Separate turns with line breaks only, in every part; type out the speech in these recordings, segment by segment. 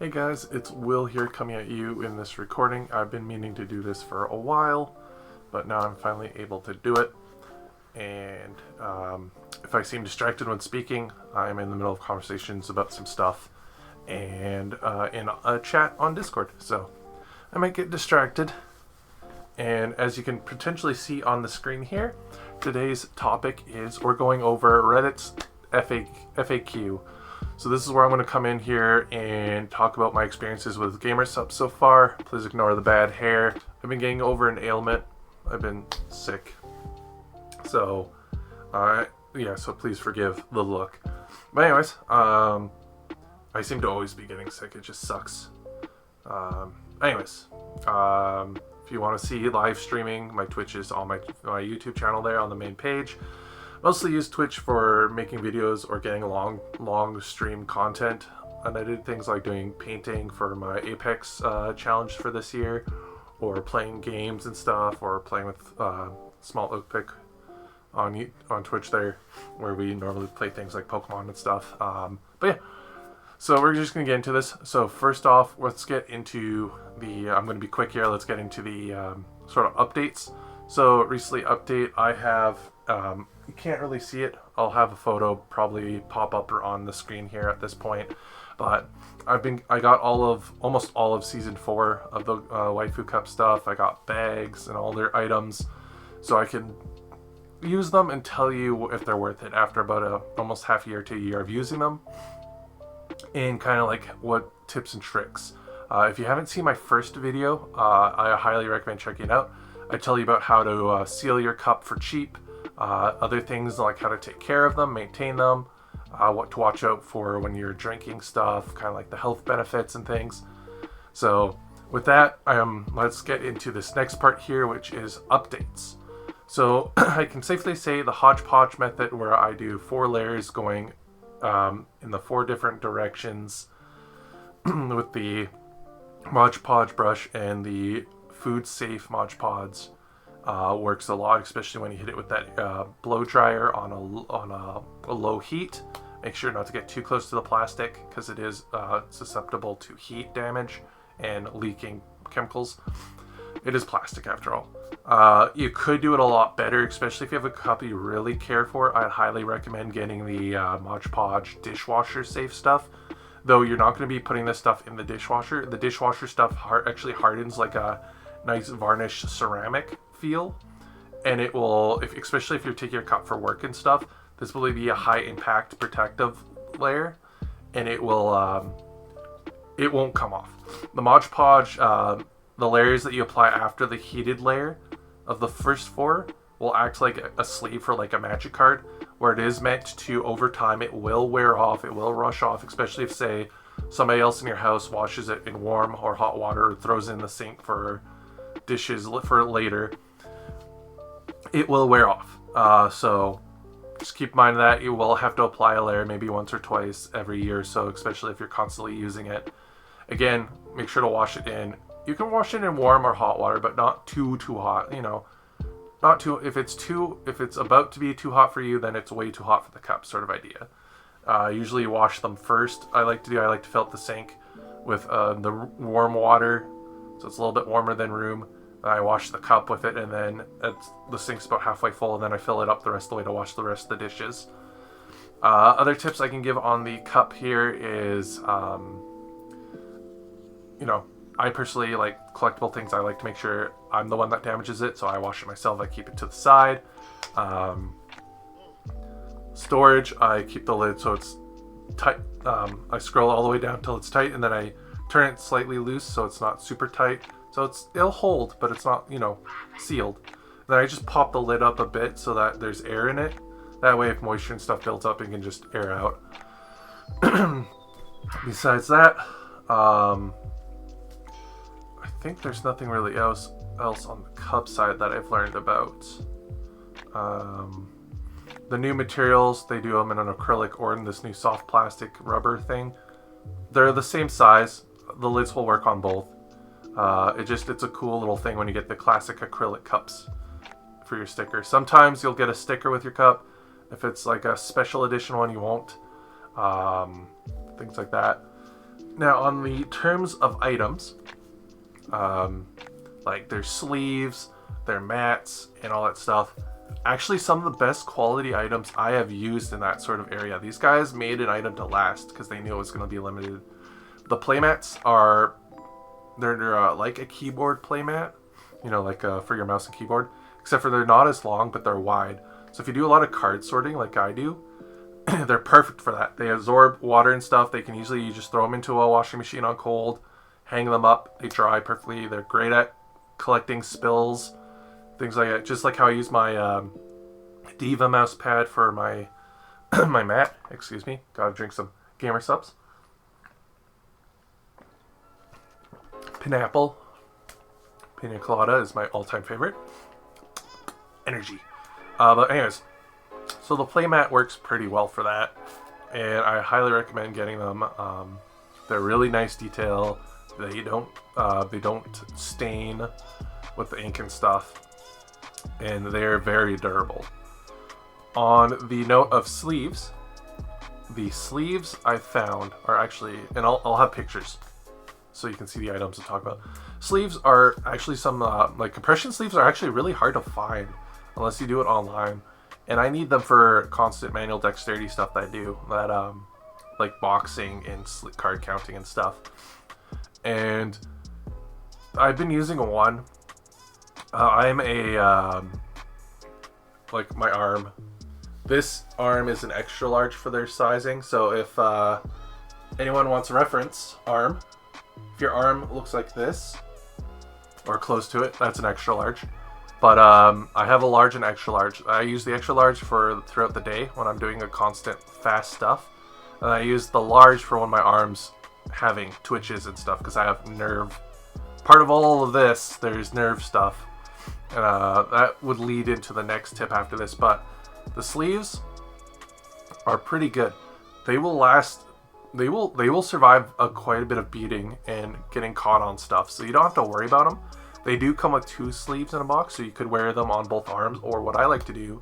Hey guys, it's Will here coming at you in this recording. I've been meaning to do this for a while, but now I'm finally able to do it. And if I seem distracted when speaking, I'm in the middle of conversations about some stuff and in a chat on Discord. So I might get distracted. And as you can potentially see on the screen here, today's topic is we're going over Reddit's FAQ. So this is where I'm going to come in here and talk about my experiences with gamersups so far. Please ignore the bad hair. I've been getting over an ailment. I've been sick. So, so please forgive the look. But anyways, I seem to always be getting sick. It just sucks. If you want to see live streaming, my Twitch is on my YouTube channel there on the main page. Mostly use Twitch for making videos or getting long stream content. And I did things like doing painting for my Apex challenge for this year, or playing games and stuff, or playing with Small Oak Pick on Twitch there, where we normally play things like Pokemon and stuff. But yeah, so we're just going to get into this. So first off, let's get into the, I'm going to be quick here, let's get into the sort of updates. So recently update, I have, you can't really see it. I'll have a photo probably pop up on the screen here at this point. But I got almost all of season 4 of the Waifu Cup stuff. I got bags and all their items, so I can use them and tell you if they're worth it after about almost half a year to a year of using them. And kind of like what tips and tricks. If you haven't seen my first video, I highly recommend checking it out. I tell you about how to seal your cup for cheap. Other things like how to take care of them, maintain them, what to watch out for when you're drinking stuff, kind of like the health benefits and things. So with that, let's get into this next part here, which is updates. So I can safely say the hodgepodge method, where I do 4 layers going in the 4 different directions with the Mod Podge brush and the food safe Mod Podge, works a lot, especially when you hit it with that blow dryer on a low heat. Make sure not to get too close to the plastic, because it is susceptible to heat damage and leaking chemicals. It is plastic after all. You could do it a lot better, especially if you have a cup you really care for. I'd highly recommend getting the Mod Podge dishwasher safe stuff. Though you're not going to be putting this stuff in the dishwasher. The dishwasher stuff actually hardens like a nice varnished ceramic feel, and it will, especially if you're taking your cup for work and stuff, this will be a high impact protective layer, and it will it won't come off. The Mod Podge, the layers that you apply after the heated layer of the first 4 will act like a sleeve for like a magic card, where it is meant to, over time, it will wear off, it will rush off, especially if, say, somebody else in your house washes it in warm or hot water, or throws it in the sink for dishes for later. It will wear off. So just keep in mind that you will have to apply a layer maybe once or twice every year or so, especially if you're constantly using it. Again, make sure to wash it in. You can wash it in warm or hot water, but not too hot, not too, if it's about to be too hot for you, then it's way too hot for the cup, sort of idea. Usually you wash them first. I like to fill up the sink with the warm water, so it's a little bit warmer than room. I wash the cup with it, and then the sink's about halfway full, and then I fill it up the rest of the way to wash the rest of the dishes. Other tips I can give on the cup here is, I personally like collectible things. I like to make sure I'm the one that damages it, so I wash it myself. I keep it to the side. Storage, I keep the lid so it's tight. I scroll all the way down until it's tight, and then I turn it slightly loose so it's not super tight. So it'll hold, but it's not, sealed. Then I just pop the lid up a bit so that there's air in it. That way, if moisture and stuff builds up, it can just air out. Besides that, I think there's nothing really else on the cup side that I've learned about. The new materials, they do them in an acrylic or in this new soft plastic rubber thing. They're the same size. The lids will work on both. It's a cool little thing when you get the classic acrylic cups for your sticker. Sometimes you'll get a sticker with your cup. If it's like a special edition one, you won't. Things like that. Now, on the terms of items, like their sleeves, their mats, and all that stuff, actually some of the best quality items I have used in that sort of area. These guys made an item to last because they knew it was going to be limited. The playmats are, they're like a keyboard playmat, you know, like for your mouse and keyboard, except for they're not as long, but they're wide. So if you do a lot of card sorting like I do, they're perfect for that. They absorb water and stuff. They can easily, you just throw them into a washing machine on cold, hang them up, they dry perfectly. They're great at collecting spills, things like that. Just like how I use my Diva mouse pad for my my mat. Excuse me. Gotta drink some gamersups. Pineapple, pina colada is my all-time favorite. Energy. But anyways, so the playmat works pretty well for that, and I highly recommend getting them. They're really nice detail. They don't stain with the ink and stuff, and they're very durable. On the note of sleeves, the sleeves I found are actually, and I'll have pictures so you can see the items to talk about. Sleeves are actually some, like compression sleeves are actually really hard to find unless you do it online. And I need them for constant manual dexterity stuff that I do, that like boxing and card counting and stuff. And I've been using one. I'm a, like my arm. This arm is an extra large for their sizing. So if anyone wants a reference arm, if your arm looks like this, or close to it, that's an extra large. But I have a large and extra large. I use the extra large for throughout the day when I'm doing a constant fast stuff. And I use the large for when my arm's having twitches and stuff, because I have nerve. Part of all of this, there's nerve stuff. And that would lead into the next tip after this. But the sleeves are pretty good. They will last. They will survive quite a bit of beating and getting caught on stuff. So you don't have to worry about them. They do come with 2 sleeves in a box, so you could wear them on both arms. Or what I like to do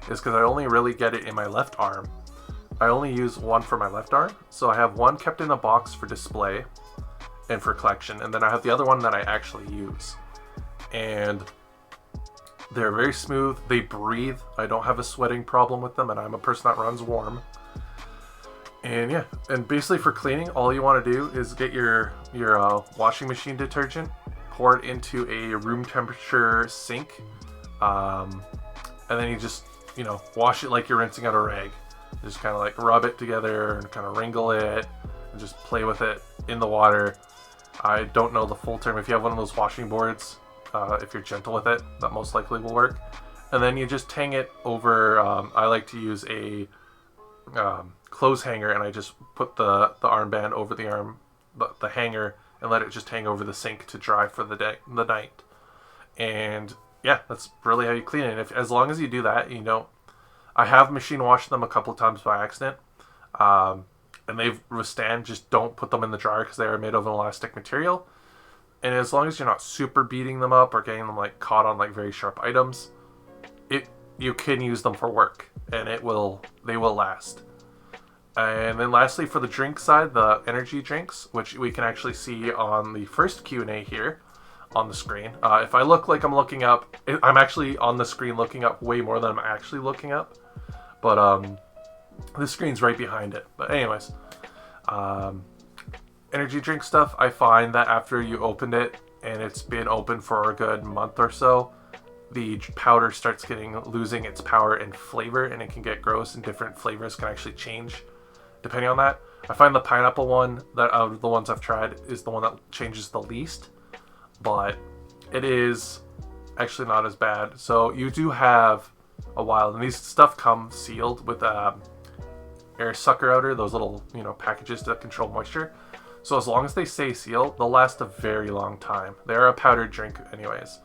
is, because I only really get it in my left arm, I only use one for my left arm. So I have one kept in a box for display and for collection, and then I have the other one that I actually use. And they're very smooth. They breathe. I don't have a sweating problem with them, and I'm a person that runs warm. And yeah, and basically for cleaning, all you want to do is get your washing machine detergent, pour it into a room temperature sink, and then you just, you know, wash it like you're rinsing out a rag. Just kind of like rub it together and kind of wrinkle it and just play with it in the water. I don't know the full term. If you have one of those washing boards, if you're gentle with it, that most likely will work. And then you just hang it over, I like to use a clothes hanger, and I just put the armband over the hanger, and let it just hang over the sink to dry for the night. And yeah, that's really how you clean it. As long as you do that, you know, I have machine washed them a couple of times by accident, and they've withstand. Just don't put them in the dryer because they are made of an elastic material. And as long as you're not super beating them up or getting them like caught on like very sharp items, you can use them for work, and they will last. And then lastly, for the drink side, the energy drinks, which we can actually see on the first Q&A here on the screen. If I look like I'm looking up, I'm actually on the screen looking up way more than I'm actually looking up. But the screen's right behind it. But anyways, energy drink stuff, I find that after you opened it and it's been open for a good month or so, the powder starts losing its power and flavor, and it can get gross, and different flavors can actually change depending on that. I find the pineapple one, that out of the ones I've tried, is the one that changes the least, but it is actually not as bad. So you do have a while, and these stuff come sealed with air sucker outer, those little, you know, packages to control moisture. So as long as they stay sealed, they'll last a very long time. They're a powdered drink anyways.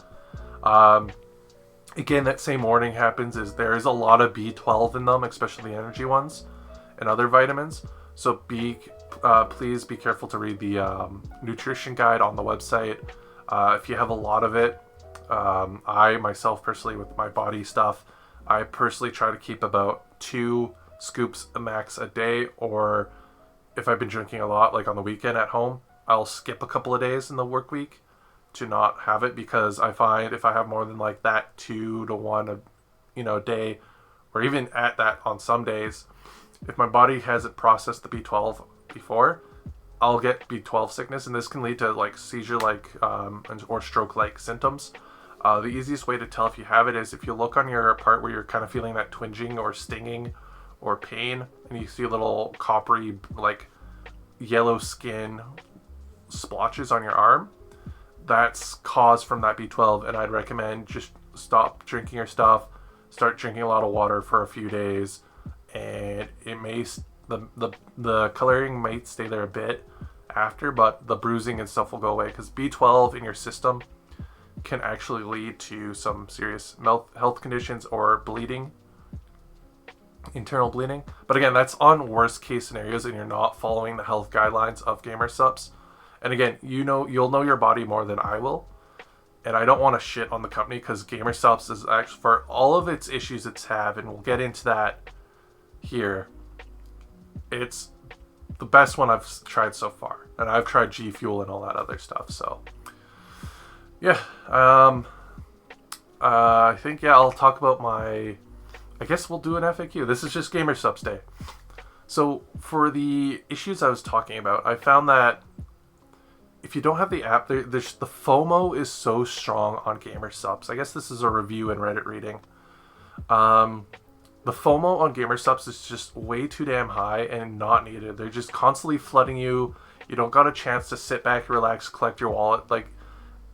Again, that same warning happens, is there is a lot of B12 in them, especially the energy ones and other vitamins. So please be careful to read the nutrition guide on the website. If you have a lot of it, I myself personally, with my body stuff, I personally try to keep about 2 scoops max a day, or if I've been drinking a lot, like on the weekend at home, I'll skip a couple of days in the work week to not have it, because I find if I have more than like that 2 to 1 a day, or even at that on some days, if my body hasn't processed the B12 before, I'll get B12 sickness, and this can lead to like seizure like or stroke like symptoms. The easiest way to tell if you have it is if you look on your part where you're kind of feeling that twinging or stinging or pain, and you see little coppery like yellow skin splotches on your arm. That's caused from that B12, and I'd recommend just stop drinking your stuff, start drinking a lot of water for a few days, and it may the coloring might stay there a bit after, but the bruising and stuff will go away, because B12 in your system can actually lead to some serious health conditions or bleeding, internal bleeding. But again, that's on worst case scenarios and you're not following the health guidelines of gamersups. And again, you'll know your body more than I will, and I don't want to shit on the company, because gamersups is actually, for all of its issues it's have, and we'll get into that here, it's the best one I've tried so far, and I've tried G Fuel and all that other stuff. So yeah, I think I'll talk about I guess we'll do an FAQ. This is just gamersups day. So for the issues I was talking about, I found that if you don't have the app, the FOMO is so strong on gamersups. I guess this is a review and Reddit reading. The FOMO on gamersups is just way too damn high and not needed. They're just constantly flooding you. You don't got a chance to sit back, relax, collect your wallet. Like,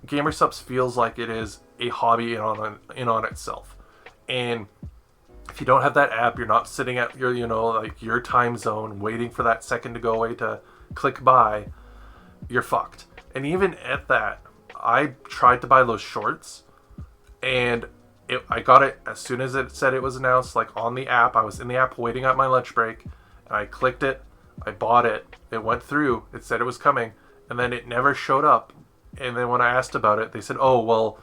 gamersups feels like it is a hobby in on itself. And if you don't have that app, you're not sitting at your your time zone waiting for that second to go away to click buy, you're fucked. And even at that, I tried to buy those shorts, and I got it as soon as it said it was announced, like on the app. I was in the app waiting at my lunch break, and I clicked it, I bought it, it went through, it said it was coming, and then it never showed up. And then when I asked about it, they said, oh, well,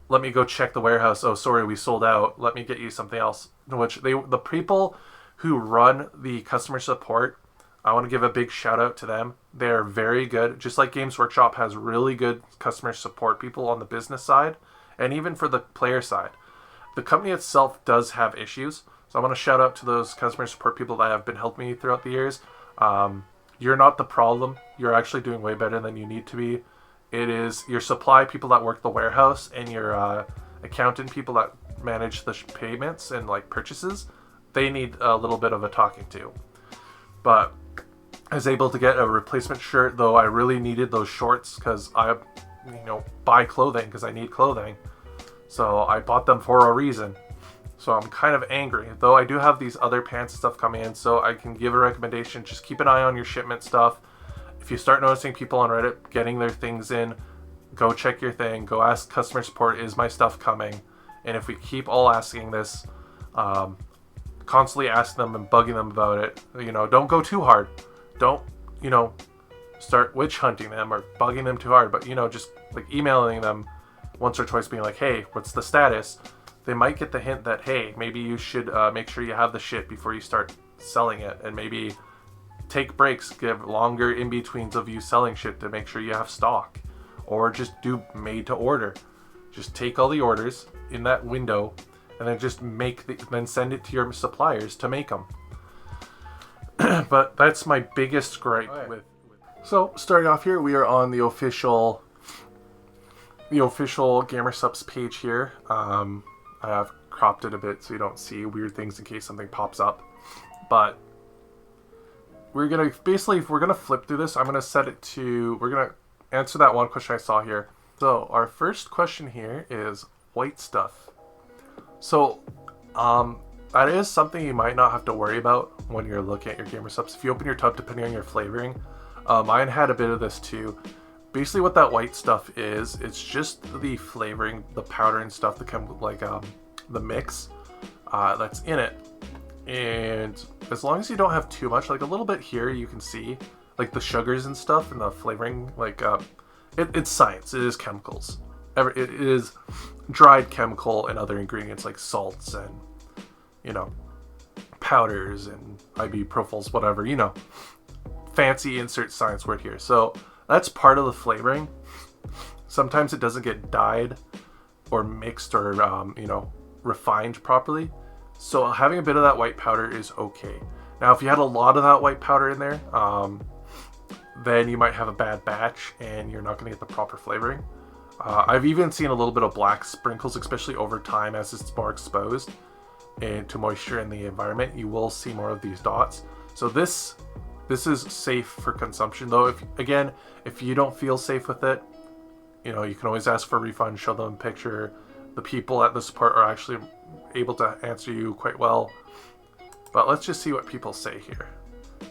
let me go check the warehouse. Oh, sorry, we sold out. Let me get you something else. Which the people who run the customer support, I want to give a big shout out to them. They're very good. Just like Games Workshop has really good customer support people on the business side, and even for the player side. The company itself does have issues. So I want to shout out to those customer support people that have been helping me throughout the years. You're not the problem. You're actually doing way better than you need to be. It is your supply people that work the warehouse and your accountant people that manage the payments and like purchases. They need a little bit of a talking to. But I was able to get a replacement shirt, though I really needed those shorts because I, buy clothing because I need clothing. So I bought them for a reason. So I'm kind of angry, though I do have these other pants and stuff coming in, so I can give a recommendation. Just keep an eye on your shipment stuff. If you start noticing people on Reddit getting their things in, go check your thing. Go ask customer support, is my stuff coming? And if we keep all asking this, constantly ask them and bugging them about it, don't go too hard. Don't, start witch hunting them or bugging them too hard. But, just like emailing them once or twice being like, hey, what's the status? They might get the hint that, hey, maybe you should make sure you have the shit before you start selling it, and maybe take breaks, give longer in-betweens of you selling shit to make sure you have stock, or just do made to order. Just take all the orders in that window and then just then send it to your suppliers to make them. But that's my biggest gripe with. So starting off here, we are on the official gamersups page here. I have cropped it a bit so you don't see weird things in case something pops up. But we're gonna flip through this. We're gonna answer that one question I saw here. So our first question here is white stuff. So that is something you might not have to worry about when you're looking at your gamersups. If you open your tub, depending on your flavoring, mine had a bit of this too. Basically what that white stuff is, it's just the flavoring, the powder and stuff, the mix that's in it. And as long as you don't have too much, like a little bit here, you can see like the sugars and stuff and the flavoring, it's science. It is chemicals. It is dried chemical and other ingredients like salts and, powders and ibuprofels, whatever, fancy insert science word here. So that's part of the flavoring. Sometimes it doesn't get dyed or mixed or refined properly. So having a bit of that white powder is okay. Now, if you had a lot of that white powder in there, then you might have a bad batch and you're not going to get the proper flavoring. I've even seen a little bit of black sprinkles, especially over time as it's more exposed to moisture in the environment. You will see more of these dots. So this is safe for consumption, though. If you don't feel safe with it, you can always ask for a refund, show them a picture. The people at the support are actually able to answer you quite well. But let's just see what people say here.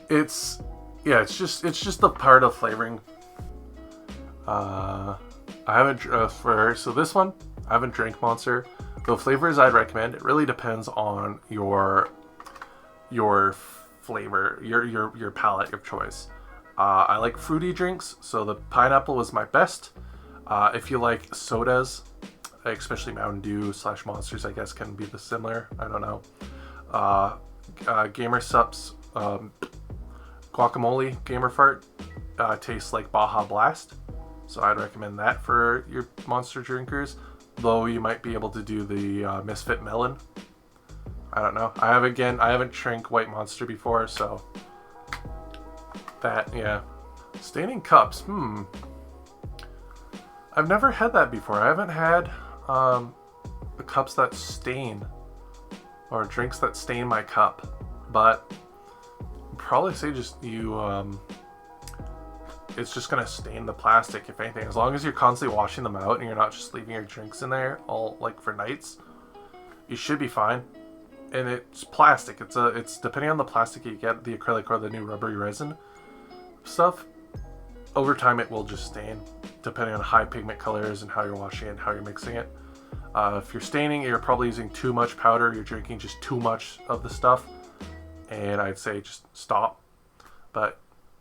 It's just the part of flavoring. I haven't so this one I haven't drank Monster. The flavors I'd recommend, it really depends on your flavor, your palate of choice. I like fruity drinks, so the pineapple was my best. If you like sodas, especially Mountain Dew / Monsters, I guess can be the similar. I don't know. Gamersups guacamole Gamer Fart tastes like Baja Blast, so I'd recommend that for your Monster drinkers. Though you might be able to do the Misfit Melon. I don't know. I haven't drank White Monster before, so that, yeah. Staining cups. I've never had that before. I haven't had the cups that stain, or drinks that stain my cup, but I'd probably say just it's just gonna stain the plastic, if anything. As long as you're constantly washing them out and you're not just leaving your drinks in there all like for nights, you should be fine. And it's plastic. It's depending on the plastic you get, the acrylic or the new rubbery resin stuff. Over time, it will just stain, depending on high pigment colors and how you're washing it and how you're mixing it. If you're staining, you're probably using too much powder. You're drinking just too much of the stuff, and I'd say just stop. But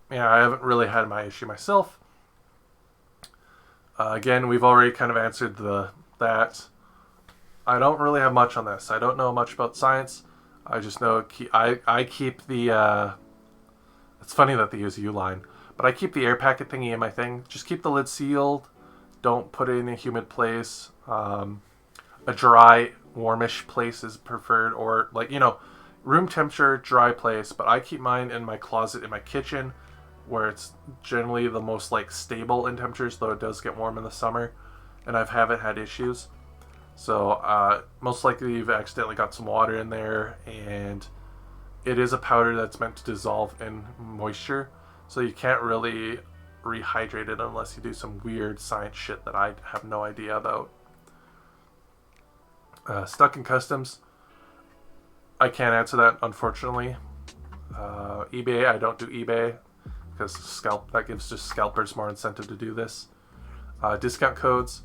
yeah, I haven't really had my issue myself. Again, we've already kind of answered that. I don't really have much on this. I don't know much about science. I just know I keep the. It's funny that they use U-line, but I keep the air packet thingy in my thing. Just keep the lid sealed. Don't put it in a humid place. A dry, warmish place is preferred, or room temperature, dry place. But I keep mine in my closet in my kitchen, where it's generally the most stable in temperatures, though it does get warm in the summer, and I haven't had issues. So most likely you've accidentally got some water in there, and it is a powder that's meant to dissolve in moisture, so you can't really rehydrate it unless you do some weird science shit that I have no idea about. Stuck in customs, I can't answer that, unfortunately. eBay, I don't do eBay, because that gives just scalpers more incentive to do this. Discount codes.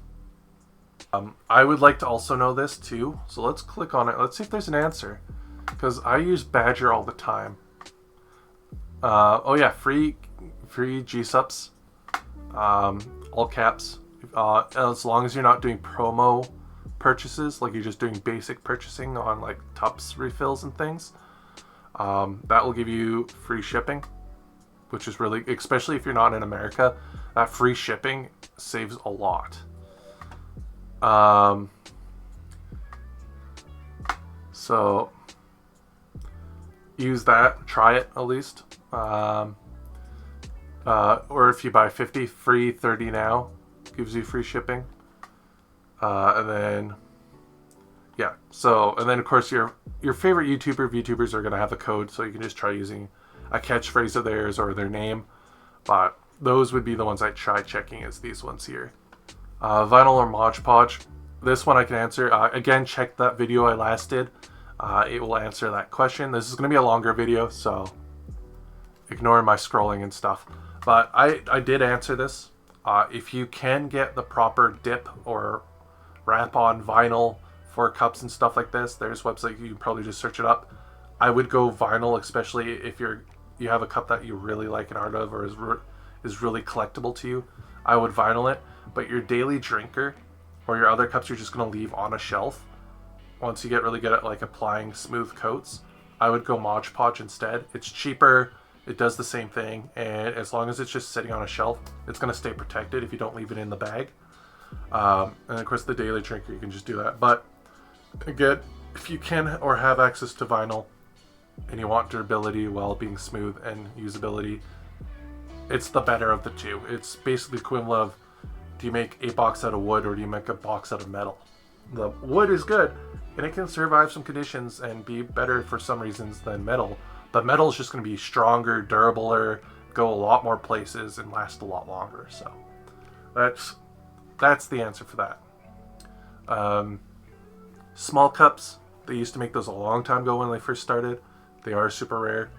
I would like to also know this too, so let's click on it. Let's see if there's an answer, because I use Badger all the time. Oh yeah, free G-Supps, all caps. As long as you're not doing promo purchases, like you're just doing basic purchasing on Tupps refills and things, that will give you free shipping, which is really, especially if you're not in America, that free shipping saves a lot. So use that, try it at least. Or if you buy 50 free, 30 now, gives you free shipping. And then of course your favorite VTubers are gonna have a code, so you can just try using a catchphrase of theirs or their name. But those would be the ones I try checking, as these ones here. Vinyl or Mod Podge. This one I can answer. Again, check that video I last did. It will answer that question. This is going to be a longer video, so ignore my scrolling and stuff. But I did answer this. If you can get the proper dip or wrap on vinyl for cups and stuff like this, there's websites, you can probably just search it up. I would go vinyl, especially if you have a cup that you really like an art of, or is really collectible to you. I would vinyl it. But your daily drinker or your other cups you're just going to leave on a shelf, once you get really good at applying smooth coats, I would go Mod Podge instead. It's cheaper, It does the same thing, and as long as it's just sitting on a shelf, it's going to stay protected if you don't leave it in the bag. And of course, the daily drinker, you can just do that. But again, if you can or have access to vinyl and you want durability while being smooth and usability, it's the better of the two. It's basically the equivalent of, do you make a box out of wood or do you make a box out of metal? The wood is good and it can survive some conditions and be better for some reasons than metal. But metal is just going to be stronger, durabler, go a lot more places, and last a lot longer. So that's the answer for that. Small cups, they used to make those a long time ago when they first started. They are super rare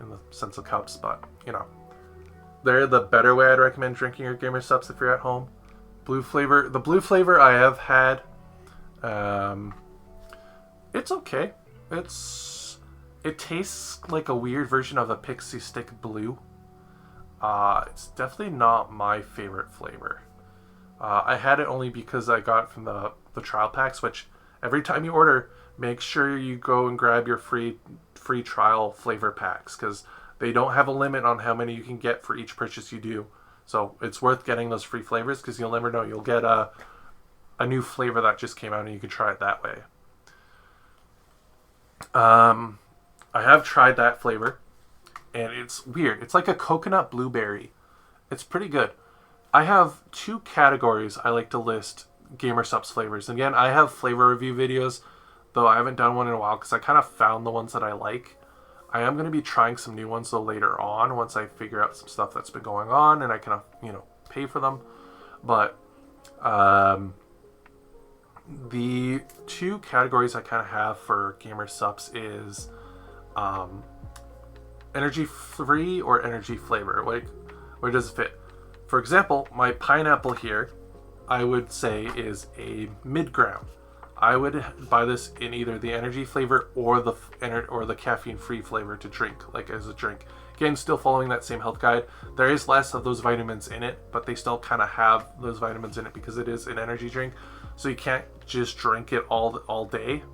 in the sense of cups, but you know, they're the better way I'd recommend drinking your gamersups if you're at home. The blue flavor I have had, it's okay. It tastes like a weird version of a Pixie Stick Blue. It's definitely not my favorite flavor. I had it only because I got it from the trial packs, which every time you order, make sure you go and grab your free trial flavor packs, because they don't have a limit on how many you can get for each purchase you do. So it's worth getting those free flavors, because you'll never know. You'll get a new flavor that just came out and you can try it that way. I have tried that flavor, and it's weird. It's like a coconut blueberry. It's pretty good. I have two categories I like to list gamersups flavors. Again, I have flavor review videos, though I haven't done one in a while because I kind of found the ones that I like. I am going to be trying some new ones though later on, once I figure out some stuff that's been going on and I can, pay for them. But the two categories I kind of have for gamersups is energy free or energy flavor. Like, where does it fit? For example, my pineapple here, I would say is a mid-ground. I would buy this in either the energy flavor or the caffeine-free flavor to drink, like as a drink. Again, still following that same health guide. There is less of those vitamins in it, but they still kind of have those vitamins in it because it is an energy drink. So you can't just drink it all day.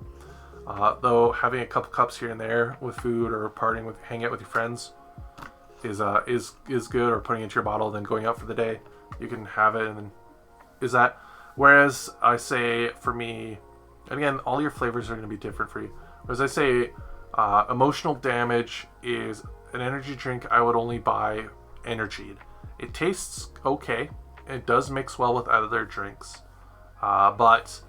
Though having a couple cups here and there with food or hanging out with your friends is good, or putting it into your bottle, then going out for the day, you can have it, and then is that. Whereas I say for me, and again, all your flavors are going to be different for you. Whereas I say emotional damage is an energy drink I would only buy energied. It tastes okay. It does mix well with other drinks. But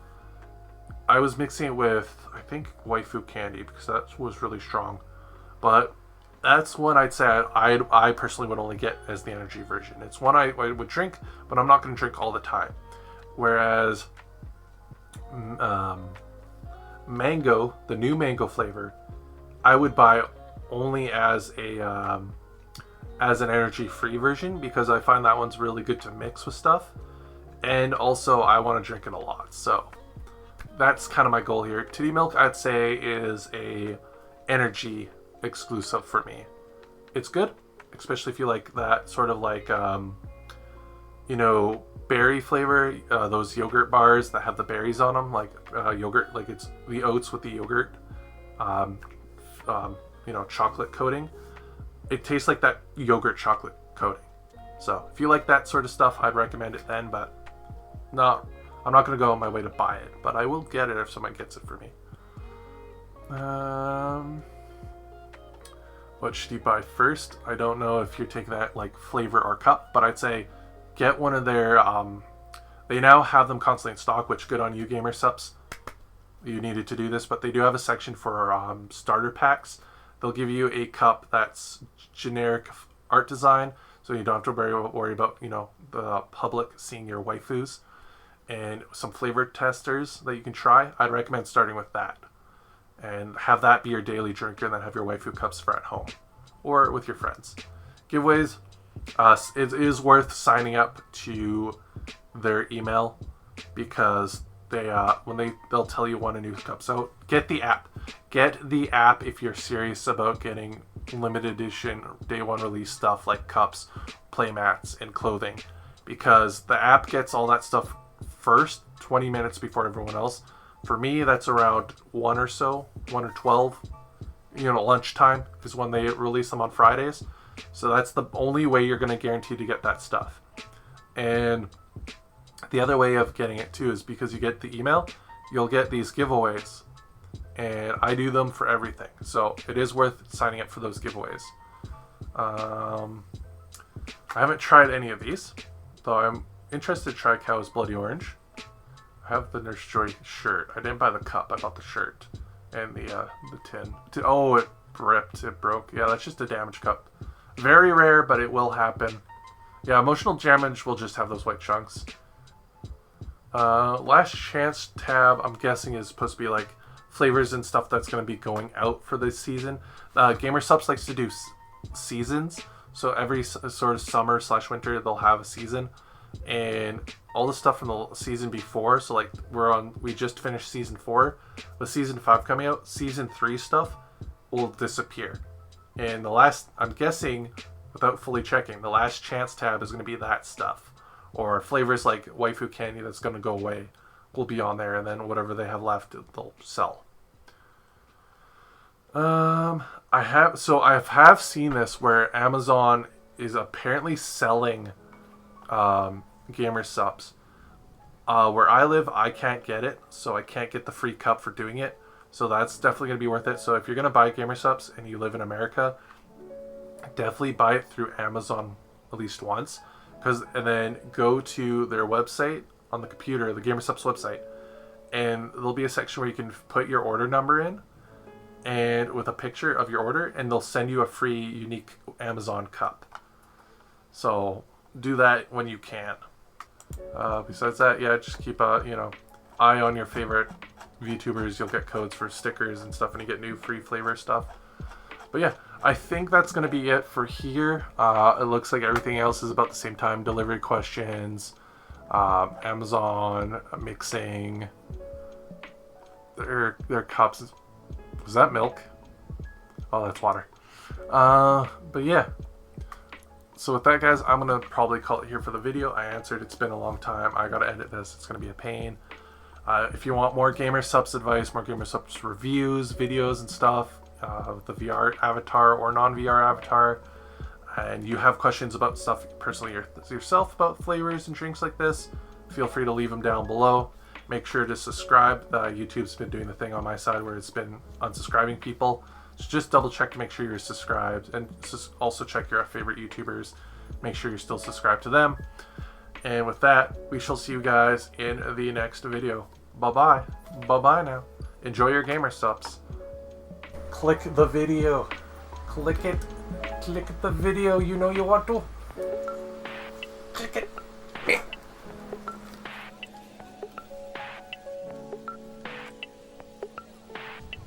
I was mixing it with, I think, waifu candy because that was really strong. But that's one I'd say I personally would only get as the energy version. It's one I would drink, but I'm not going to drink all the time. Whereas mango, the new mango flavor, I would buy only as an energy free version, because I find that one's really good to mix with stuff, and also I want to drink it a lot. So that's kind of my goal here. Titty milk, I'd say, is a energy exclusive for me. It's good, especially if you like that sort of like berry flavor, those yogurt bars that have the berries on them, like yogurt, like it's the oats with the yogurt, chocolate coating. It tastes like that yogurt chocolate coating. So if you like that sort of stuff, I'd recommend it then, but I'm not going to go on my way to buy it, but I will get it if someone gets it for me. What should you buy first? I don't know if you're taking that like flavor or cup, but I'd say get one of their, they now have them constantly in stock, which good on you, gamersups. You needed to do this, but they do have a section for starter packs. They'll give you a cup that's generic art design, so you don't have to worry about, the public seeing your waifus, and some flavor testers that you can try. I'd recommend starting with that, and have that be your daily drinker, and then have your waifu cups for at home or with your friends. Giveaways, it is worth signing up to their email, because they'll tell you when a new cup's out. Get the app if you're serious about getting limited edition day one release stuff like cups, playmats, and clothing, because the app gets all that stuff first 20 minutes before everyone else. For me, that's around 1 or 12 lunchtime is when they release them on Fridays. So that's the only way you're going to guarantee to get that stuff. And the other way of getting it too is because you get the email, you'll get these giveaways. And I do them for everything. So it is worth signing up for those giveaways. I haven't tried any of these, though I'm interested to try Cow's Bloody Orange. I have the Nurse Joy shirt. I didn't buy the cup, I bought the shirt. And the tin. Oh, it ripped, it broke. Yeah, that's just a damaged cup. Very rare, but it will happen. Yeah, emotional damage will just have those white chunks. Last chance tab, I'm guessing, is supposed to be like flavors and stuff that's going to be going out for this season. Gamersups likes to do seasons, so every sort of summer / winter they'll have a season, and all the stuff from the season before. So like we just finished season 4, with season 5 coming out. Season 3 stuff will disappear, and I'm guessing, without fully checking, the last chance tab is going to be that stuff, or flavors like waifu candy that's going to go away will be on there, and then whatever they have left they'll sell. I have seen this where Amazon is apparently selling gamersups. Where I live, I can't get it, so I can't get the free cup for doing it. So that's definitely going to be worth it. So if you're going to buy gamersups and you live in America, definitely buy it through Amazon at least once, and then go to their website on the computer, the gamersups website, and there'll be a section where you can put your order number in, and with a picture of your order, and they'll send you a free unique Amazon cup. So do that when you can. Besides that, yeah, just keep a eye on your favorite VTubers. You'll get codes for stickers and stuff, and you get new free flavor stuff. But yeah, I think that's going to be it for here. It looks like everything else is about the same time. Delivery questions, Amazon mixing their cups. Was that milk? Oh, that's water. But yeah. So with that, guys, I'm going to probably call it here for the video. I answered. It's been a long time. I got to edit this. It's going to be a pain. If you want more gamersups advice, more gamersups reviews, videos and stuff, with the VR avatar or non-VR avatar, and you have questions about stuff personally yourself about flavors and drinks like this, feel free to leave them down below. Make sure to subscribe. YouTube's been doing the thing on my side where it's been unsubscribing people. So just double check to make sure you're subscribed, and also check your favorite YouTubers. Make sure you're still subscribed to them. And with that, we shall see you guys in the next video. Bye-bye. Bye-bye now. Enjoy your gamersups. Click the video. Click it. Click the video. You know you want to. Click it.